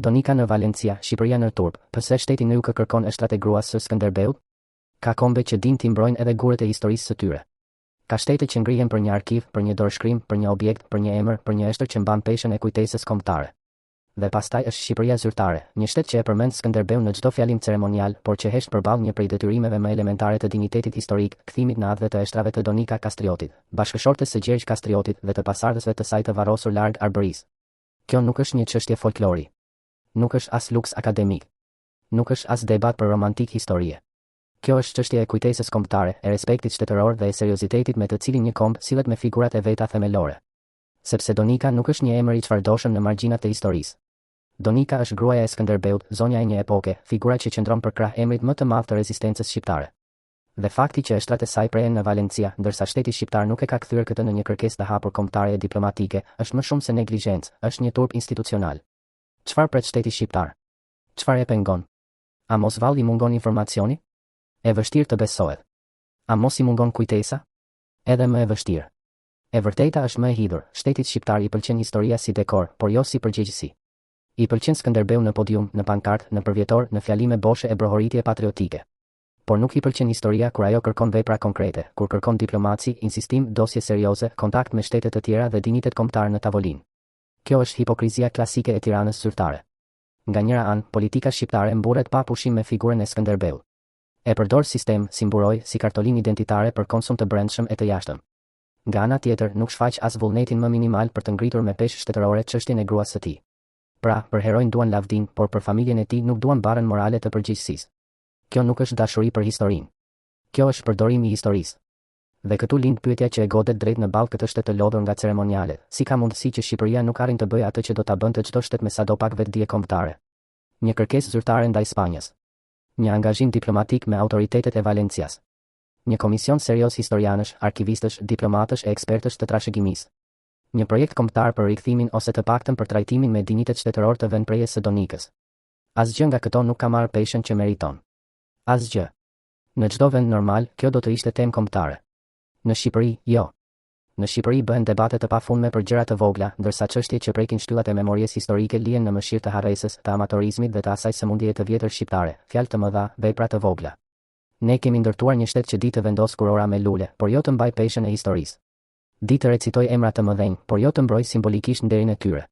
Donika në Valencia, Shqipëria në turp, pse shteti në UK kërkon eshtrat e gruas së Skënderbeut? Ka kombe që din t'i mbrojnë edhe gurët e historisë së tyre. Ka shtete që ngrihen për një arkiv, për një dorëshkrim, për një objekt, për një emër, për një eshtër që mban peshën e kujtesës kombëtare. Dhe pastaj është Shqipëria zyrtare, një shtet që e përmend Skënderbeu në çdo fjalim ceremonial, por që hesht përballë një prej detyrimeve më elementare të dinjitetit historik, kthimit në atë dhe të eshtrave të Donika Kastriotit, bashkëshortes së Gjergj Kastriotit dhe të pasardhësve të saj të varrosur larg arbërisë. Kjo nuk është një çështje folklori. Nuk është as luks akademik. Nuk është as debat për romantik historie. Kjo është çështje e kujtesës kombëtare, e respektit shtetëror dhe e seriozitetit me të cilin një kombë sillet me figurat e veta themelore. Sepse Donika nuk është një emër i çfarëdoshëm në margjinat e historisë. Donika është gruaja e Skënderbeut, zonja e një epoke, figura që qëndron për krah emrit më të madh të rezistencës shqiptare. Dhe fakti që eshtrat e saj prehen në Valencia, ndërsa shteti shqiptar nuk e ka kthyer këtë në një kërkesë të hapur kombëtare e diplomatike, është më shumë se neglizhencë, është një turp institucional. Çfarë pret shteti shqiptar? Çfarë e pengon? A mos valli mungon informacioni? E vështirë të besohet. A mos I mungon kujtesa? Edhe më e vështirë. E vërteta është më e hidhur, shtetit shqiptar I pëlqen historia si dekor, por jo si përgjegjësi. I pëlqen Skënderbeu në podium, në pankartë, në përvjetor, në fjalime boshe e brohoritje patriotike. Por nuk I pëlqen historia kur ajo kërkon vepra konkrete, kur kërkon diplomaci, insistim, dosje serioze, kontakt me shtete të tjera dhe dinitet kombëtar në tavolinë. Kjo është hipokrizia klasike e Tiranës zyrtare. Nga njëra anë, politika shqiptare mburret pa pushim me figurën e Skënderbeut. E përdor sistem, si mburoj, si kartolinë identitare për konsum të brendshëm e të jashtëm. Nga ana tjetër, nuk shfaq as vullnetin më minimal për të ngritur me peshë shtetërore çështjen e gruas së tij. Pra, për heroin duan lavdin, por për familjen e tij nuk duan barën morale të përgjegjësisë. Kjo nuk është dashuri për historinë. Kjo është përdorim I historisë. Dhe këtu lind pyetja që e godet drejt në ballë këtë shtet të lodhur nga ceremonialet, si ka mundësi që Shqipëria nuk arrin të bëjë atë që do ta bënte çdo shtet me sadopak vetdije kombëtare. Një kërkesë zyrtare ndaj Spanjës. Një angazhim diplomatik me autoritetet e Valencias. Një komision serioz historianësh, arkivistësh, diplomatësh e ekspertësh të trashëgimisë. Një projekt kombëtar për rikthimin ose të paktën për trajtimin me dinitet shtetëror të vendprerjes së Donikës. Asgjë nga këto nuk ka marrë peshën që meriton. Asgjë. Në çdo vend normal, kjo do të ishte temë kombëtare. Në Shqipëri, jo. Në Shqipëri bëhen debate të pafundme për gjëra të vogla, ndërsa çështjet që prekin shtyllat e memorisë historike lihen në mëshirë të harresës, të amatorizmit dhe të asaj sëmundjeje të vjetër shqiptare, fjalë të mëdha, vepra të vogla. Ne kemi ndërtuar një shtet që di të vendos kurora me lule, por jo të mbaj peshën e historisë. Di të recitoj emra të mëdhenj, por jo të mbroj simbolikisht nderin e tyre.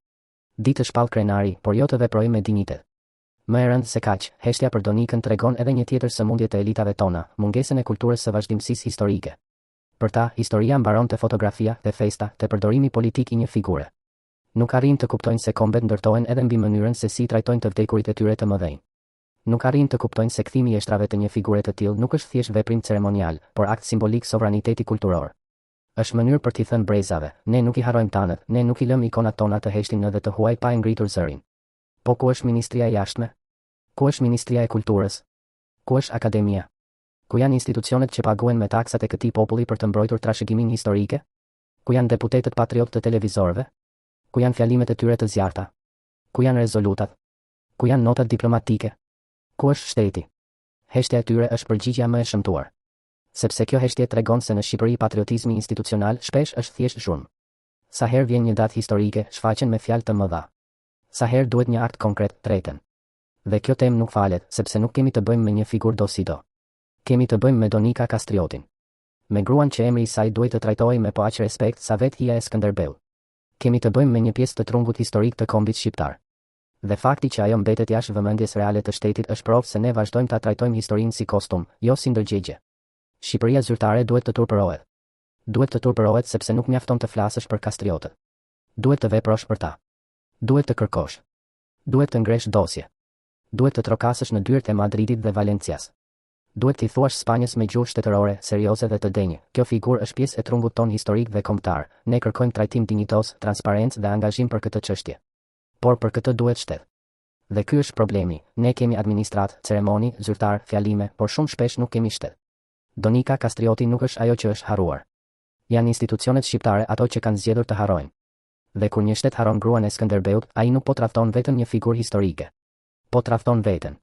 Di të shpall krenari, por jo të veproj me dinjitet. Më e rëndë se kaq, heshtja për Donikën tregon edhe një tjetër sëmundje të elitave tona, mungesën e kulturës së vazhdimësisë historike. Për ta, historia mbaron te fotografia, te festa, te përdorimi politik I një figure. Nuk arrin të kuptojnë se kombet ndërtohen edhe mbi mënyrën se si trajtojnë të vdekurit e tyre të mëdhenj. Nuk arrin të kuptojnë se kthimi I eshtrave të një figure të tillë nuk është thjesht veprim ceremonial, por akt simbolik sovraniteti kulturor. Është mënyrë për t'i thënë brezave, ne nuk I harrojmë tanët, ne nuk I lëm ikonat tona të heshtin në dhe të huaj pa e ngritur zërin. Po ku është Ministria e Jashtme? Ku është Ministria e Kulturës? Ku është Akademia? Ku janë institucionet që paguhen me taksat e këtij populli për të mbrojtur trashëgiminë historike? Ku janë deputetët patriot të televizorëve? Ku janë fjalimet e tyre të zjarrta? Ku janë rezolutat? Ku janë notat diplomatike? Ku është shteti? Heshtja e tyre është përgjigjja më e shëmtuar. Sepse kjo heshtje tregon se në Shqipëri patriotizmi institucional shpesh është thjesht zhurmë. Sa herë vjen një datë historike, shfaqen me fjalë të mëdha. Sa herë duhet një akt konkret, treten. Dhe kjo temë nuk falet, sepse nuk kemi të bëjmë me një figurë do si do. Kemi të bëjmë me Donika Kastriotin. Me gruan që emri I saj duhet të trajtohej me po aq respekt sa vetë hija e Skënderbeut. Kemi të bëjmë me një pjesë të trungut historik të kombit shqiptar. Dhe fakti që ajo mbetet jashtë vëmendjes reale të shtetit është provë se ne vazhdojmë ta trajtojmë historinë si kostum, jo si ndërgjegje. Shqipëria zyrtare duhet të turpërohet. Duhet të turpërohet sepse nuk mjafton të flasësh për kastriotët. Duhet të veprosh për ta. Duhet të kërkosh. Duhet të ngresh dosje. Duhet të trokasësh në dyert e Madridit dhe Valencias. Duhet t'i thuash Spanjës me gjuhë shtetërore, serioze dhe të denjë. Kjo figurë është pjesë e trungut ton historik dhe kombëtar. Ne kërkojmë trajtim dinjitos, transparencë dhe angazhim për këtë çështje. Por për këtë duhet shtet. Dhe ky është problemi. Ne kemi administratë, ceremoni, zyrtar, fjalime, por shumë shpesh nuk kemi shtet. Donika Kastrioti nuk është ajo që është harruar. Janë institucionet shqiptare ato që kanë zgjedhur të harrojnë. Dhe kur një shtet harron gruan e Skënderbeut, ai nuk po tradhton vetëm një figurë historike. Po tradhton veten.